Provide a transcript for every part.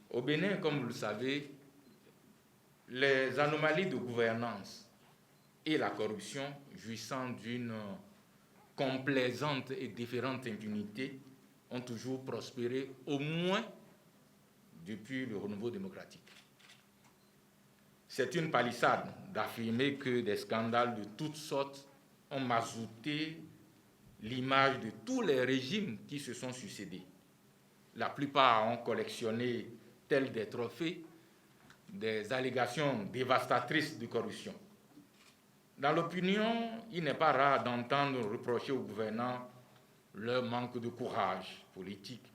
Au Bénin, comme vous le savez, les anomalies de gouvernance et la corruption jouissant d'une complaisante et différente impunité ont toujours prospéré, au moins depuis le renouveau démocratique. C'est une palissade d'affirmer que des scandales de toutes sortes ont mazouté l'image de tous les régimes qui se sont succédés. La plupart ont collectionné, tels des trophées, des allégations dévastatrices de corruption. Dans l'opinion, il n'est pas rare d'entendre reprocher aux gouvernants leur manque de courage politique,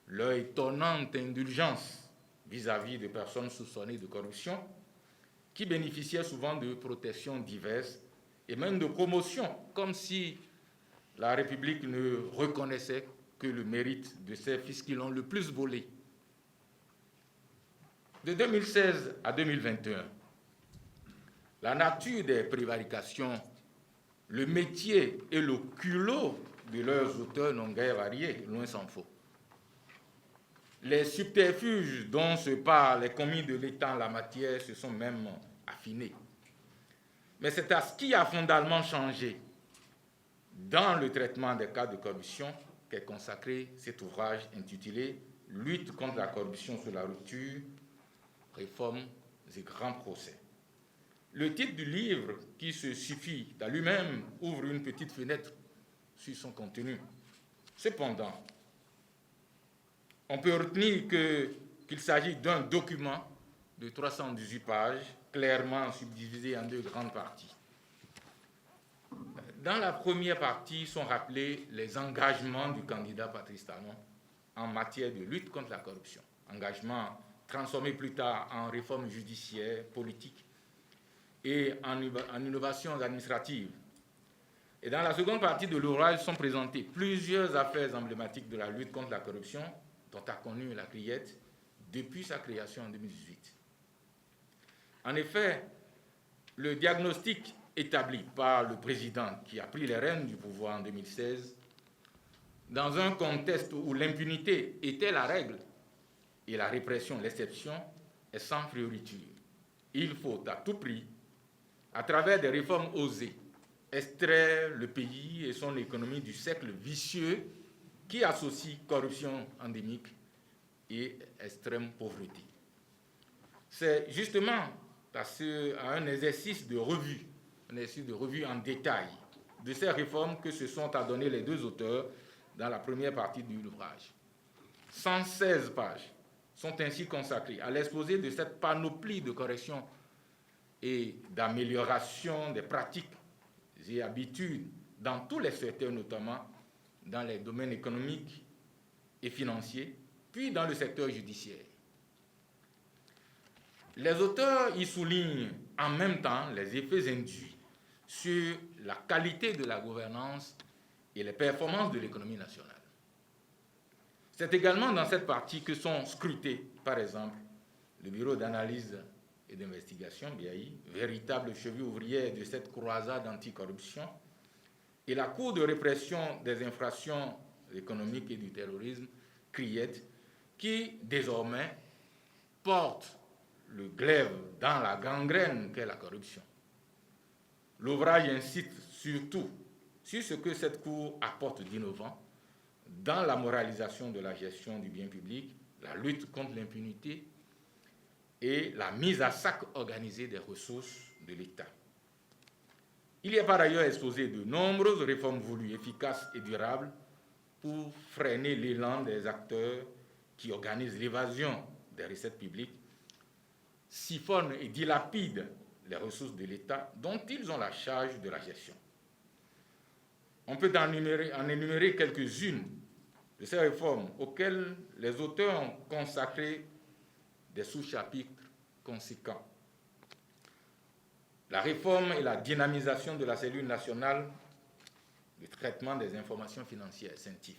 leur étonnante indulgence vis-à-vis de personnes soupçonnées de corruption, qui bénéficiaient souvent de protections diverses et même de promotions, comme si la République ne reconnaissait que le mérite de ses fils qui l'ont le plus volé. De 2016 à 2021, la nature des prévarications, le métier et le culot de leurs auteurs n'ont guère varié, loin s'en faut. Les subterfuges dont se parlent les commis de l'État en la matière se sont même affinés. Mais c'est à ce qui a fondamentalement changé dans le traitement des cas de corruption qu'est consacré cet ouvrage intitulé « Lutte contre la corruption sous la rupture, réformes et grands procès ». Le titre du livre, qui se suffit à lui-même, ouvre une petite fenêtre sur son contenu. Cependant, on peut retenir qu'il s'agit d'un document de 318 pages, clairement subdivisé en deux grandes parties. Dans la première partie sont rappelés les engagements du candidat Patrice Talon en matière de lutte contre la corruption. Engagements transformés plus tard en réformes judiciaires, politiques et en innovations administratives. Et dans la seconde partie de l'ouvrage sont présentées plusieurs affaires emblématiques de la lutte contre la corruption dont a connu la Criette depuis sa création en 2018. En effet, le diagnostic établi par le président qui a pris les rênes du pouvoir en 2016, dans un contexte où l'impunité était la règle et la répression l'exception, est sans priorité. Il faut à tout prix, à travers des réformes osées, extraire le pays et son économie du cercle vicieux qui associe corruption endémique et extrême pauvreté. C'est justement à un exercice de revue en détail de ces réformes que se sont adonnés les deux auteurs dans la première partie de l'ouvrage. 116 pages sont ainsi consacrées à l'exposé de cette panoplie de corrections et d'amélioration des pratiques et habitudes dans tous les secteurs, notamment dans les domaines économiques et financiers, puis dans le secteur judiciaire. Les auteurs y soulignent en même temps les effets induits sur la qualité de la gouvernance et les performances de l'économie nationale. C'est également dans cette partie que sont scrutés, par exemple, le Bureau d'analyse et d'investigation, BAI, véritable cheville ouvrière de cette croisade anticorruption, et la Cour de répression des infractions économiques et du terrorisme, CRIET, qui désormais porte le glaive dans la gangrène qu'est la corruption. L'ouvrage incite surtout sur ce que cette Cour apporte d'innovant dans la moralisation de la gestion du bien public, la lutte contre l'impunité et la mise à sac organisée des ressources de l'État. Il y a par ailleurs exposé de nombreuses réformes voulues, efficaces et durables pour freiner l'élan des acteurs qui organisent l'évasion des recettes publiques, siphonnent et dilapident les ressources de l'État dont ils ont la charge de la gestion. On peut en énumérer quelques-unes de ces réformes auxquelles les auteurs ont consacré des sous-chapitres conséquents. La réforme et la dynamisation de la cellule nationale de traitement des informations financières, CENTIF,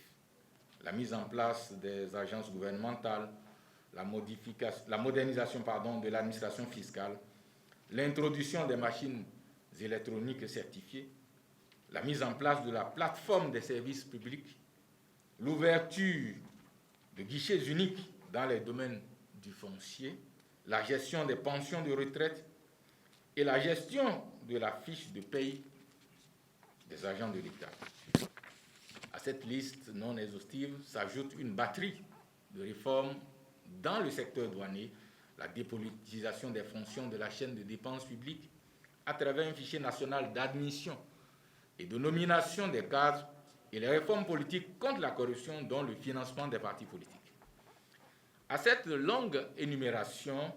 la mise en place des agences gouvernementales, la modernisation de l'administration fiscale, l'introduction des machines électroniques certifiées, la mise en place de la plateforme des services publics, l'ouverture de guichets uniques dans les domaines du foncier, la gestion des pensions de retraite et la gestion de la fiche de paye des agents de l'État. À cette liste non exhaustive s'ajoute une batterie de réformes dans le secteur douanier, la dépolitisation des fonctions de la chaîne de dépenses publiques à travers un fichier national d'admission et de nomination des cadres et les réformes politiques contre la corruption, dont le financement des partis politiques. À cette longue énumération,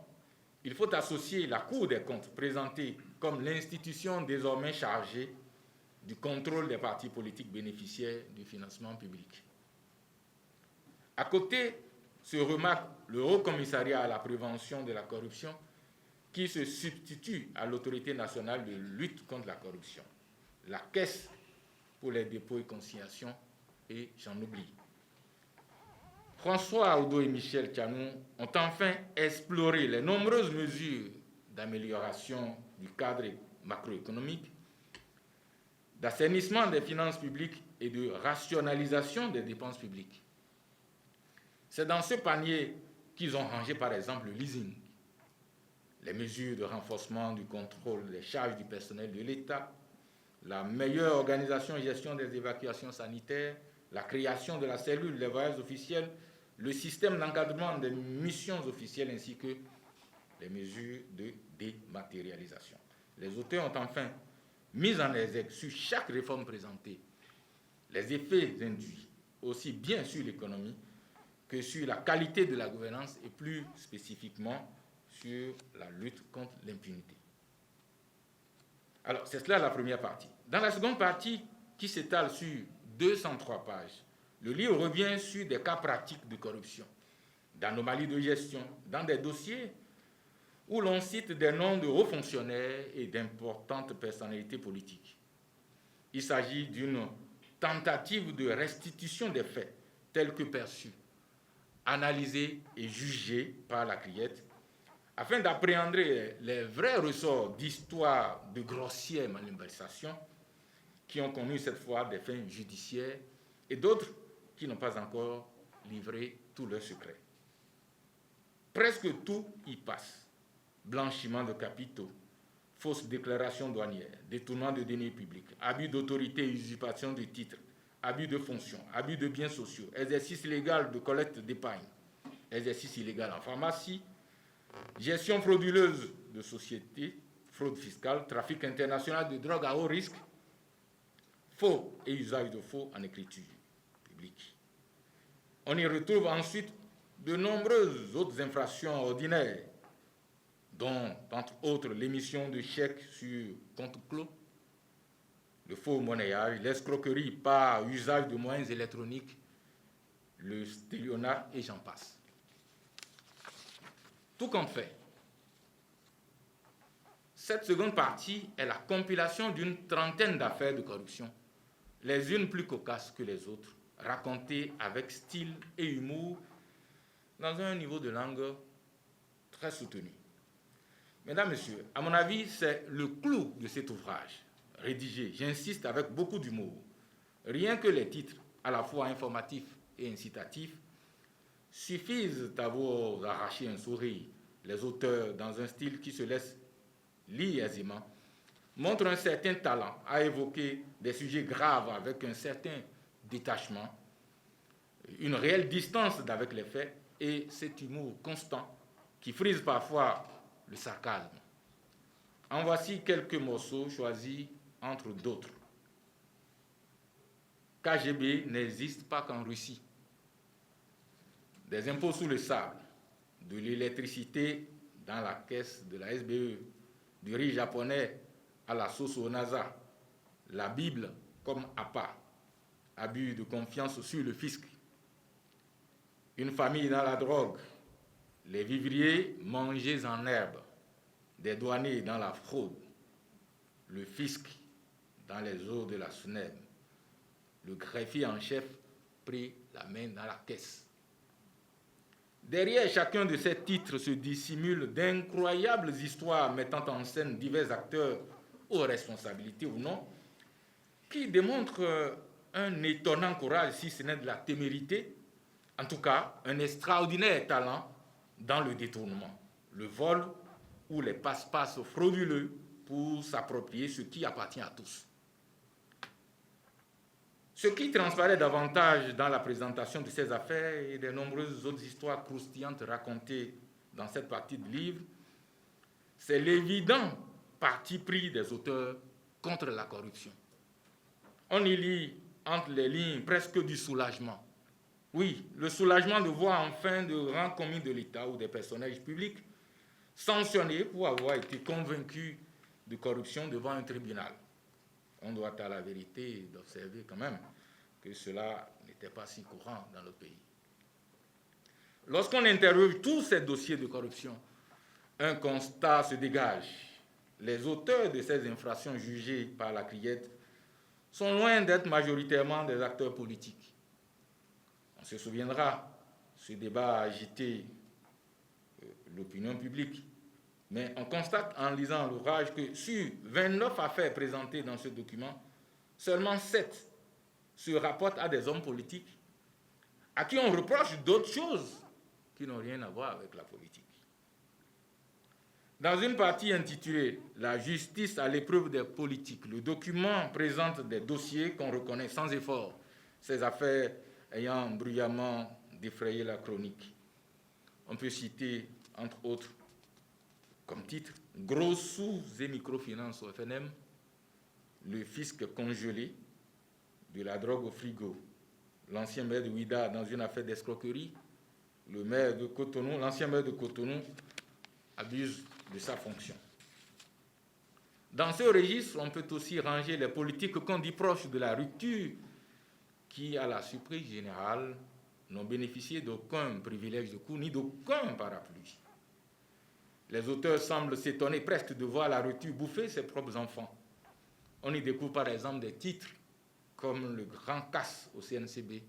il faut associer la Cour des comptes, présentée comme l'institution désormais chargée du contrôle des partis politiques bénéficiaires du financement public. À côté se remarque le Haut Commissariat à la prévention de la corruption, qui se substitue à l'Autorité nationale de lutte contre la corruption, la Caisse pour les dépôts et consignations, et j'en oublie. François Audo et Michel Tchanou ont enfin exploré les nombreuses mesures d'amélioration du cadre macroéconomique, d'assainissement des finances publiques et de rationalisation des dépenses publiques. C'est dans ce panier qu'ils ont rangé, par exemple, le leasing, les mesures de renforcement du contrôle des charges du personnel de l'État, la meilleure organisation et gestion des évacuations sanitaires, la création de la cellule des voyages officiels, le système d'encadrement des missions officielles ainsi que les mesures de dématérialisation. Les auteurs ont enfin mis en exergue sur chaque réforme présentée les effets induits, aussi bien sur l'économie que sur la qualité de la gouvernance et plus spécifiquement sur la lutte contre l'impunité. Alors, c'est cela la première partie. Dans la seconde partie, qui s'étale sur 203 pages, le livre revient sur des cas pratiques de corruption, d'anomalies de gestion, dans des dossiers où l'on cite des noms de hauts fonctionnaires et d'importantes personnalités politiques. Il s'agit d'une tentative de restitution des faits tels que perçus, analysés et jugés par la criette, afin d'appréhender les vrais ressorts d'histoires de grossières malversations qui ont connu cette fois des fins judiciaires et d'autres qui n'ont pas encore livré tous leurs secrets. Presque tout y passe. Blanchiment de capitaux, fausses déclarations douanières, détournement de deniers publics, abus d'autorité et usurpation de titres, abus de fonctions, abus de biens sociaux, exercice illégal de collecte d'épargne, exercice illégal en pharmacie, gestion frauduleuse de sociétés, fraude fiscale, trafic international de drogue à haut risque, faux et usage de faux en écriture publique. On y retrouve ensuite de nombreuses autres infractions ordinaires, dont, entre autres, l'émission de chèques sur compte clos, le faux monnayage, l'escroquerie par usage de moyens électroniques, le stélionnat et j'en passe. Tout compte fait, cette seconde partie est la compilation d'une trentaine d'affaires de corruption, les unes plus cocasses que les autres, racontées avec style et humour dans un niveau de langue très soutenu. Mesdames, Messieurs, à mon avis, c'est le clou de cet ouvrage, rédigé, j'insiste, avec beaucoup d'humour. Rien que les titres, à la fois informatifs et incitatifs, suffisent à vous arracher un sourire. Les auteurs, dans un style qui se laisse lire aisément, montrent un certain talent à évoquer des sujets graves avec un certain détachement, une réelle distance avec les faits et cet humour constant qui frise parfois le sarcasme. En voici quelques morceaux choisis entre d'autres. KGB n'existe pas qu'en Russie. Des impôts sous le sable, de l'électricité dans la caisse de la SBE, du riz japonais à la sauce au NASA, la Bible comme appât, abus de confiance sur le fisc, une famille dans la drogue, les vivriers mangés en herbe, des douaniers dans la fraude, le fisc dans les eaux de la SNEB, le greffier en chef pris la main dans la caisse. Derrière chacun de ces titres se dissimulent d'incroyables histoires mettant en scène divers acteurs aux responsabilités ou non, qui démontrent un étonnant courage, si ce n'est de la témérité, en tout cas un extraordinaire talent dans le détournement, le vol ou les passe-passe frauduleux pour s'approprier ce qui appartient à tous. Ce qui transparaît davantage dans la présentation de ces affaires et des nombreuses autres histoires croustillantes racontées dans cette partie du livre, c'est l'évident parti pris des auteurs contre la corruption. On y lit entre les lignes presque du soulagement. Oui, le soulagement de voir enfin de grands commis de l'État ou des personnages publics sanctionnés pour avoir été convaincus de corruption devant un tribunal. On doit à la vérité d'observer quand même que cela n'était pas si courant dans le pays. Lorsqu'on interroge tous ces dossiers de corruption, un constat se dégage. Les auteurs de ces infractions jugées par la Criette sont loin d'être majoritairement des acteurs politiques. On se souviendra, ce débat a agité l'opinion publique. Mais on constate en lisant l'ouvrage que sur 29 affaires présentées dans ce document, seulement 7 se rapportent à des hommes politiques à qui on reproche d'autres choses qui n'ont rien à voir avec la politique. Dans une partie intitulée « La justice à l'épreuve des politiques », le document présente des dossiers qu'on reconnaît sans effort, ces affaires ayant bruyamment défrayé la chronique. On peut citer, entre autres, comme titre, « Gros sous et microfinance au FNM », le fisc congelé, de la drogue au frigo, l'ancien maire de Ouida dans une affaire d'escroquerie, le maire de Cotonou, l'ancien maire de Cotonou abuse de sa fonction. Dans ce registre, on peut aussi ranger les politiques qu'on dit proches de la rupture qui, à la surprise générale, n'ont bénéficié d'aucun privilège de coup ni d'aucun parapluie. Les auteurs semblent s'étonner presque de voir la rupture bouffer ses propres enfants. On y découvre par exemple des titres comme le Grand Casse au CNCB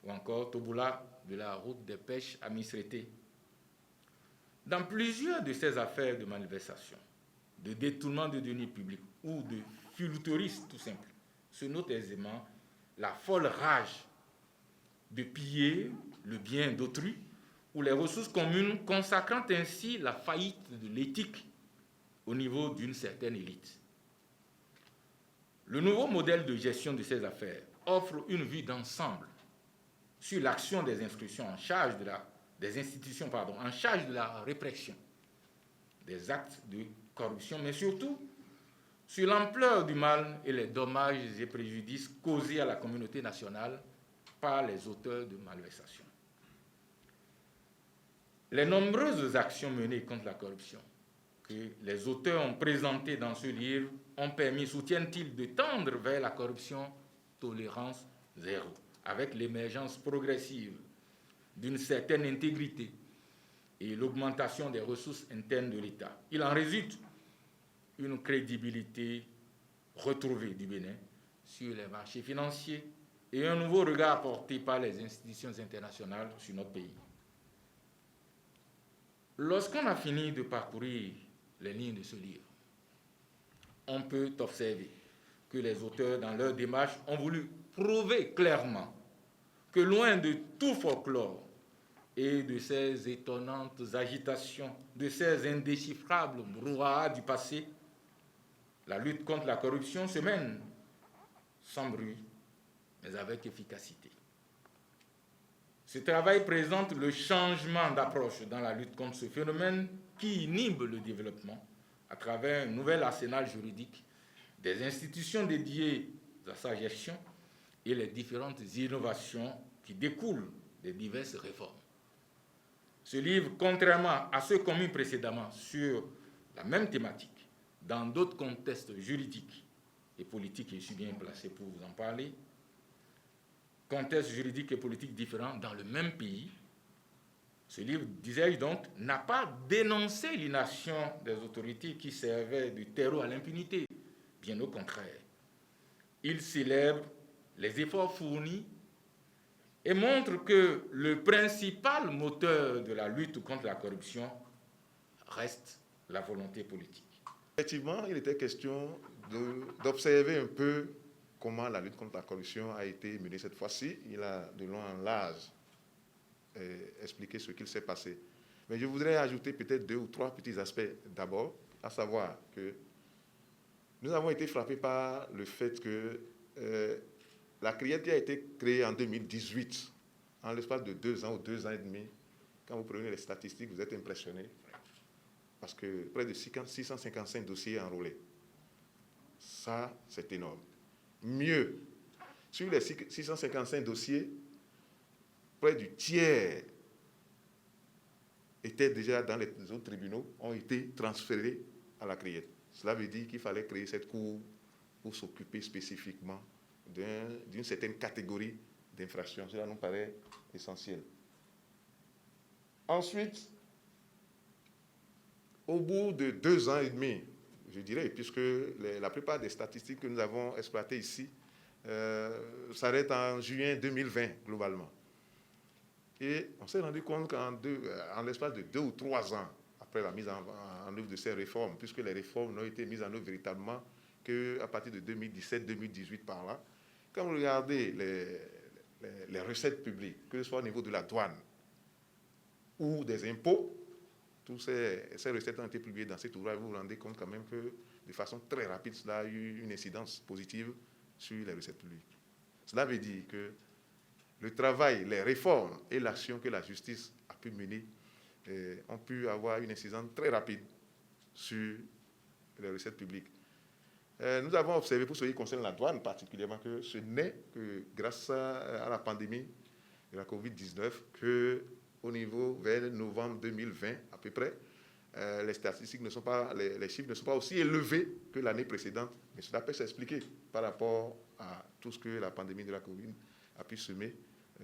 ou encore Toboula de la route des pêches à Misrété. Dans plusieurs de ces affaires de malversation, de détournement de deniers publics ou de filouterisme tout simple, se note aisément la folle rage de piller le bien d'autrui ou les ressources communes, consacrant ainsi la faillite de l'éthique au niveau d'une certaine élite. Le nouveau modèle de gestion de ces affaires offre une vue d'ensemble sur l'action des institutions en charge de la répression des actes de corruption, mais surtout sur l'ampleur du mal et les dommages et préjudices causés à la communauté nationale par les auteurs de malversations. Les nombreuses actions menées contre la corruption que les auteurs ont présentées dans ce livre ont permis, soutiennent-ils, de tendre vers la corruption tolérance zéro, avec l'émergence progressive d'une certaine intégrité et l'augmentation des ressources internes de l'État. Il en résulte une crédibilité retrouvée du Bénin sur les marchés financiers et un nouveau regard porté par les institutions internationales sur notre pays. Lorsqu'on a fini de parcourir les lignes de ce livre, on peut observer que les auteurs, dans leur démarche, ont voulu prouver clairement que loin de tout folklore et de ces étonnantes agitations, de ces indéchiffrables brouhahas du passé, la lutte contre la corruption se mène sans bruit, mais avec efficacité. Ce travail présente le changement d'approche dans la lutte contre ce phénomène qui inhibe le développement à travers un nouvel arsenal juridique, des institutions dédiées à sa gestion et les différentes innovations qui découlent des diverses réformes. Ce livre, contrairement à ceux commis précédemment sur la même thématique, dans d'autres contextes juridiques et politiques, et je suis bien placé pour vous en parler, contextes juridiques et politiques différents dans le même pays, ce livre, disais-je donc, n'a pas dénoncé l'inaction des autorités qui servaient de terreau à l'impunité, bien au contraire. Il célèbre les efforts fournis et montre que le principal moteur de la lutte contre la corruption reste la volonté politique. Effectivement, il était question d'observer un peu comment la lutte contre la corruption a été menée cette fois-ci. Il a de long en large expliqué ce qu'il s'est passé. Mais je voudrais ajouter peut-être 2 ou 3 petits aspects d'abord, à savoir que nous avons été frappés par le fait que la CRIET qui a été créée en 2018, en l'espace de 2 ans ou 2 ans et demi, quand vous prenez les statistiques, vous êtes impressionnés, parce que près de 655 dossiers enrôlés. Ça, c'est énorme. Mieux, sur les 655 dossiers, près du tiers étaient déjà dans les autres tribunaux, ont été transférés à la CRIET. Cela veut dire qu'il fallait créer cette cour pour s'occuper spécifiquement d'une certaine catégorie d'infractions. Cela nous paraît essentiel. Ensuite, au bout de 2 ans et demi, je dirais, puisque la plupart des statistiques que nous avons exploitées ici s'arrêtent en juin 2020, globalement. Et on s'est rendu compte qu'en l'espace de 2 ou 3 ans, après la mise en œuvre de ces réformes, puisque les réformes n'ont été mises en œuvre véritablement qu'à partir de 2017-2018 par là, quand vous regardez les recettes publiques, que ce soit au niveau de la douane ou des impôts, toutes ces recettes ont été publiées dans cet ouvrage. Vous vous rendez compte quand même que de façon très rapide, cela a eu une incidence positive sur les recettes publiques. Cela veut dire que le travail, les réformes et l'action que la justice a pu mener ont pu avoir une incidence très rapide sur les recettes publiques. Nous avons observé, pour ce qui concerne la douane particulièrement, que ce n'est que grâce à la pandémie de la COVID-19 qu'au niveau vers novembre 2020 à peu près, les statistiques ne sont pas, les chiffres ne sont pas aussi élevés que l'année précédente, mais cela peut s'expliquer par rapport à tout ce que la pandémie de la COVID a pu semer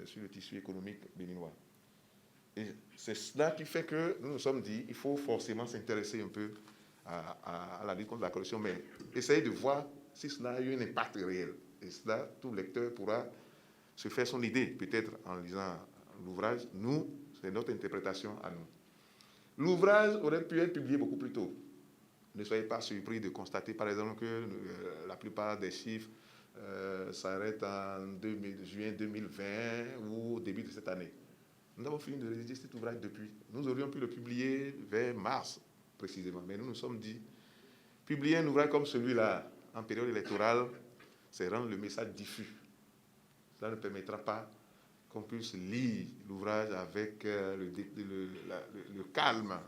sur le tissu économique béninois. Et c'est cela qui fait que nous nous sommes dit qu'il faut forcément s'intéresser un peu à la lutte contre la corruption, mais essayer de voir si cela a eu un impact réel. Et cela, tout lecteur pourra se faire son idée, peut-être en lisant l'ouvrage. Nous, c'est notre interprétation à nous. L'ouvrage aurait pu être publié beaucoup plus tôt. Ne soyez pas surpris de constater, par exemple, que la plupart des chiffres s'arrêtent en juin 2020 ou au début de cette année. Nous avons fini de rédiger cet ouvrage depuis. Nous aurions pu le publier vers mars, précisément. Mais nous nous sommes dit, publier un ouvrage comme celui-là, en période électorale, c'est rendre le message diffus. Cela ne permettra pas qu'on puisse lire l'ouvrage avec le calme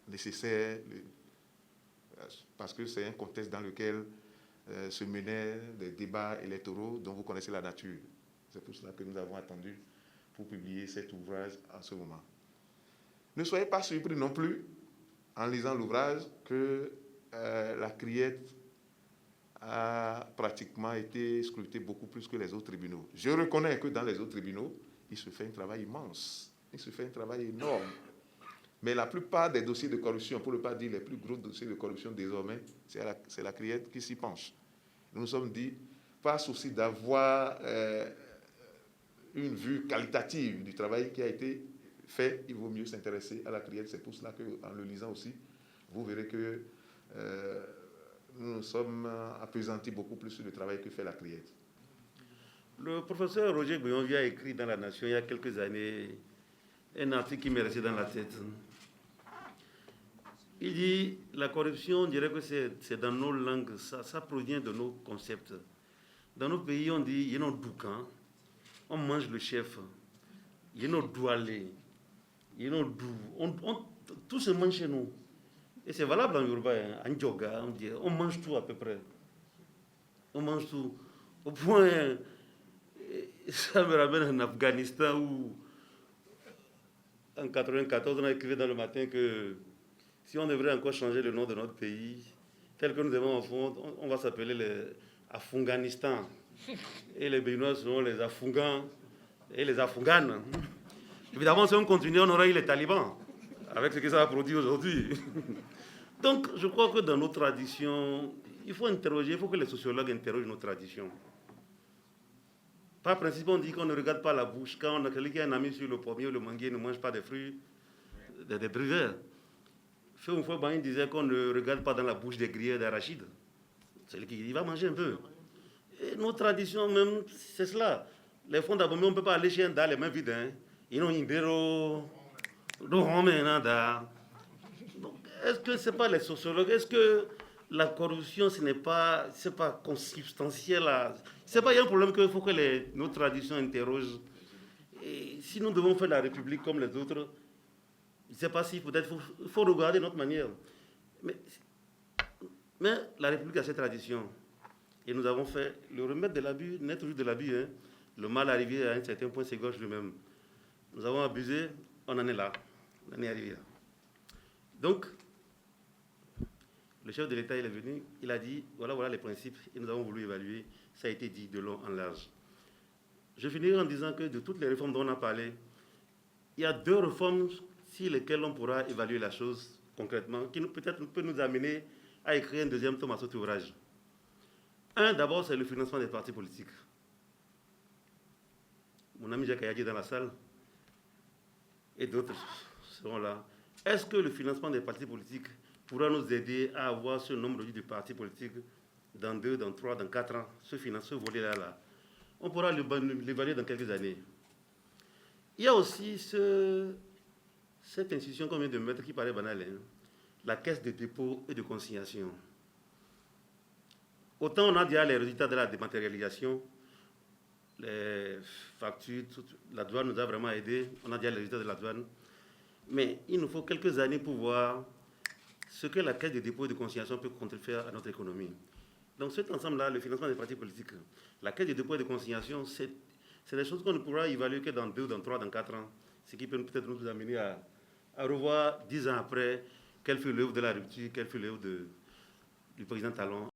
nécessaire, parce que c'est un contexte dans lequel se menaient des débats électoraux dont vous connaissez la nature. C'est pour cela que nous avons attendu pour publier cet ouvrage en ce moment. Ne soyez pas surpris non plus, en lisant l'ouvrage, que la CRIET a pratiquement été scrutée beaucoup plus que les autres tribunaux. Je reconnais que dans les autres tribunaux, il se fait un travail immense, il se fait un travail énorme. Mais la plupart des dossiers de corruption, pour ne pas dire les plus gros dossiers de corruption désormais, c'est la CRIET qui s'y penche. Nous nous sommes dit, par souci d'avoir une vue qualitative du travail qui a été fait, il vaut mieux s'intéresser à la CRIET. C'est pour cela qu'en le lisant aussi, vous verrez que nous nous sommes appesantis beaucoup plus sur le travail que fait la CRIET. Le professeur Roger Bouillonvie a écrit dans La Nation il y a quelques années un article qui m'est resté dans la tête. Il dit, la corruption, on dirait que c'est dans nos langues, ça provient de nos concepts. Dans nos pays, on dit, il y a notre doucan, on mange le chef, il y a notre doualé, il y a notre dou, tout se mange chez nous. Et c'est valable en Yoruba, hein, en Djoga, on mange tout à peu près. On mange tout. Au point, ça me ramène en Afghanistan où, en 1994, on a écrit dans le matin que si on devrait encore changer le nom de notre pays, tel que nous avons en fond, on va s'appeler les Afghanistan. Et les Béninois seront les Afghans et les Afghanes. Évidemment, si on continue, on aura eu les talibans, avec ce que ça a produit aujourd'hui. Donc, je crois que dans nos traditions, il faut interroger, il faut que les sociologues interrogent nos traditions. Par principe, on dit qu'on ne regarde pas la bouche. Quand on a quelqu'un qui a un ami sur le pommier, le manguier ne mange pas des fruits, des bruvères. Une fois, il disait qu'on ne regarde pas dans la bouche des grillères d'arachide. C'est lui qui va manger un peu. Et nos traditions, même, c'est cela. Les fonds d'abomé, on ne peut pas aller chez un dalle les mains vides. Hein. Ils ont une béro. Est-ce que ce n'est pas les sociologues? Est-ce que la corruption, ce n'est pas consubstantiel ce n'est pas, il y a un problème qu'il faut que nos traditions interrogent. Et si nous devons faire la République comme les autres, je ne sais pas si peut-être il faut regarder notre manière. Mais la République a ses traditions. Et nous avons fait le remède de l'abus, n'est toujours de l'abus. Hein. Le mal arrivé à un certain point s'égorge lui-même. Nous avons abusé, on en est là. On en est arrivé là. Donc, le chef de l'État, il est venu, il a dit, voilà les principes, et nous avons voulu évaluer. Ça a été dit de long en large. Je finirai en disant que de toutes les réformes dont on a parlé, il y a 2 réformes sur lesquelles on pourra évaluer la chose concrètement, qui peut-être peut nous amener à écrire un 2e tome à cet ouvrage. Un, d'abord, c'est le financement des partis politiques. Mon ami Jacques Ayadi est dans la salle, et d'autres seront là. Est-ce que le financement des partis politiques pourra nous aider à avoir ce nombre de partis politiques dans 2, dans 3, dans 4 ans, ce volet-là, on pourra l'évaluer dans quelques années. Il y a aussi cette institution qu'on vient de mettre qui paraît banale, hein, la caisse de dépôt et de consignation. Autant on a déjà les résultats de la dématérialisation, les factures, la douane nous a vraiment aidés, on a déjà les résultats de la douane, mais il nous faut quelques années pour voir ce que la caisse de dépôt et de consignation peut contribuer à notre économie. Donc cet ensemble-là, le financement des partis politiques, la caisse de dépôt et de consignation, c'est des choses qu'on ne pourra évaluer que dans 2, dans 3, dans 4 ans, ce qui peut peut-être nous amener à revoir 10 ans après quelle fut l'œuvre de la rupture, quelle fut l'œuvre du président Talon.